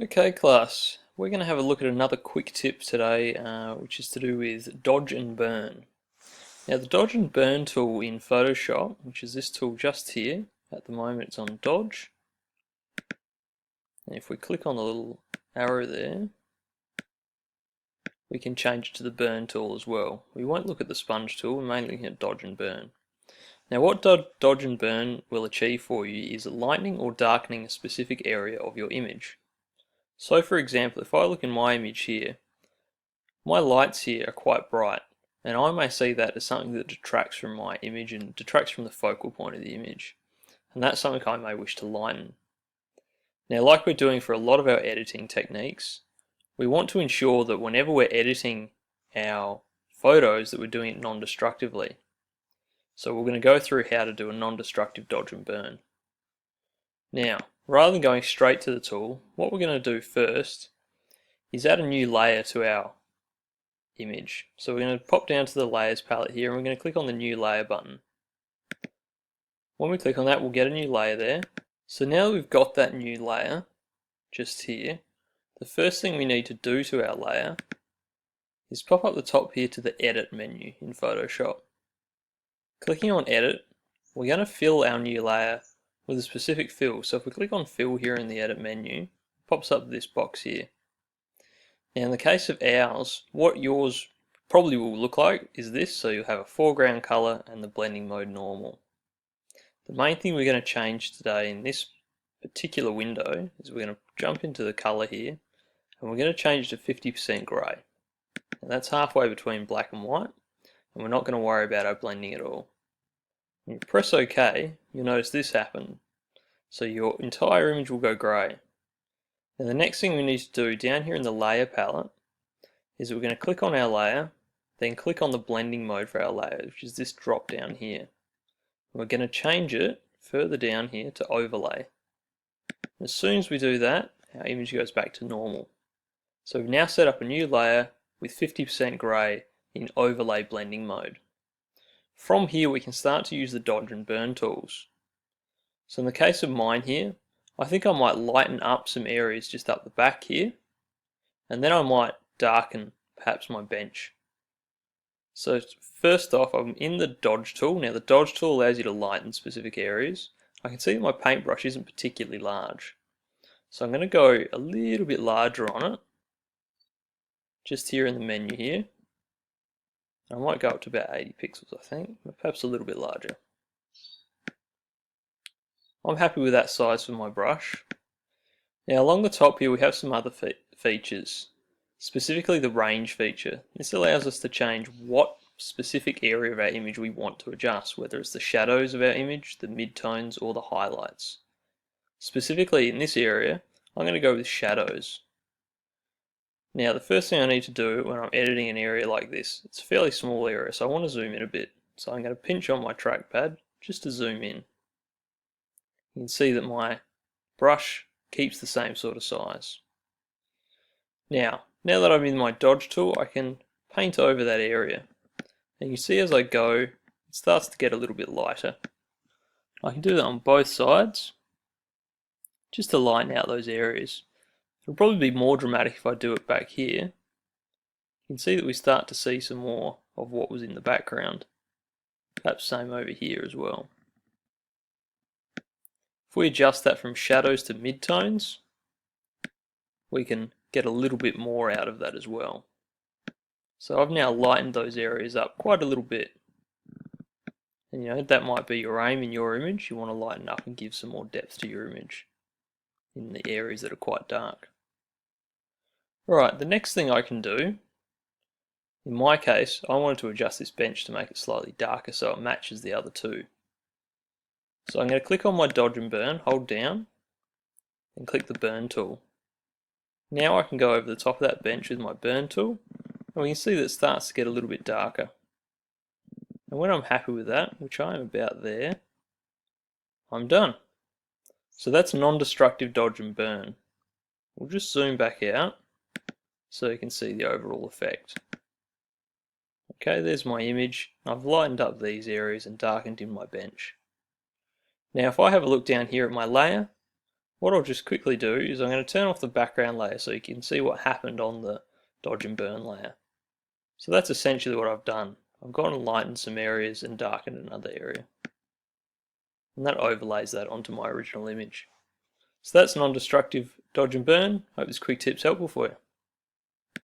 Okay class, we're going to have a look at another quick tip today which is to do with dodge and burn. Now the dodge and burn tool in Photoshop, which is this tool just here, at the moment it's on dodge, and if we click on the little arrow there we can change it to the burn tool as well. We won't look at the sponge tool, we're mainly looking at dodge and burn. Now what dodge and burn will achieve for you is lightening or darkening a specific area of your image. So for example, if I look in my image here, my lights here are quite bright, and I may see that as something that detracts from my image and detracts from the focal point of the image. And that's something I may wish to lighten. Now, like we're doing for a lot of our editing techniques, we want to ensure that whenever we're editing our photos that we're doing it non-destructively. So we're going to go through how to do a non-destructive dodge and burn. Now, rather than going straight to the tool, what we're going to do first is add a new layer to our image. So we're going to pop down to the layers palette here and we're going to click on the new layer button. When we click on that, we'll get a new layer there. So now that we've got that new layer just here, the first thing we need to do to our layer is pop up the top here to the edit menu in Photoshop. Clicking on edit, we're going to fill our new layer with a specific fill. So if we click on fill here in the edit menu, it pops up this box here. Now in the case of ours, what yours probably will look like is this. So you'll have a foreground color and the blending mode normal. The main thing we're going to change today in this particular window is we're going to jump into the color here and we're going to change it to 50% gray. And that's halfway between black and white, and we're not going to worry about our blending at all. When you press OK, you'll notice this happen. So your entire image will go grey. Now the next thing we need to do down here in the layer palette is we're going to click on our layer, then click on the blending mode for our layer, which is this drop down here. We're going to change it further down here to overlay. As soon as we do that, our image goes back to normal. So we've now set up a new layer with 50% grey in overlay blending mode. From here we can start to use the dodge and burn tools. So in the case of mine here, I think I might lighten up some areas just up the back here, and then I might darken perhaps my bench. So first off, I'm in the dodge tool. Now the dodge tool allows you to lighten specific areas. I can see that my paintbrush isn't particularly large. So I'm going to go a little bit larger on it, just here in the menu here. I might go up to about 80 pixels I think, but perhaps a little bit larger. I'm happy with that size for my brush. Now along the top here we have some other features, specifically the range feature. This allows us to change what specific area of our image we want to adjust, whether it's the shadows of our image, the midtones, or the highlights. Specifically in this area, I'm going to go with shadows. Now the first thing I need to do when I'm editing an area like this, it's a fairly small area, so I want to zoom in a bit. So I'm going to pinch on my trackpad just to zoom in. You can see that my brush keeps the same sort of size. Now that I'm in my dodge tool, I can paint over that area. And you see as I go, it starts to get a little bit lighter. I can do that on both sides, just to lighten out those areas. It'll probably be more dramatic if I do it back here. You can see that we start to see some more of what was in the background. Perhaps same over here as well. If we adjust that from shadows to midtones, we can get a little bit more out of that as well. So I've now lightened those areas up quite a little bit. And that might be your aim in your image. You want to lighten up and give some more depth to your image in the areas that are quite dark. Alright, the next thing I can do, in my case, I wanted to adjust this bench to make it slightly darker so it matches the other two. So I'm going to click on my dodge and burn, hold down, and click the burn tool. Now I can go over the top of that bench with my burn tool, and we can see that it starts to get a little bit darker. And when I'm happy with that, which I am about there, I'm done. So that's non-destructive dodge and burn. We'll just zoom back out so you can see the overall effect. Okay, there's my image. I've lightened up these areas and darkened in my bench. Now if I have a look down here at my layer, what I'll just quickly do is I'm going to turn off the background layer so you can see what happened on the dodge and burn layer. So that's essentially what I've done. I've gone and lightened some areas and darkened another area. And that overlays that onto my original image. So that's non-destructive dodge and burn. Hope this quick tip's helpful for you.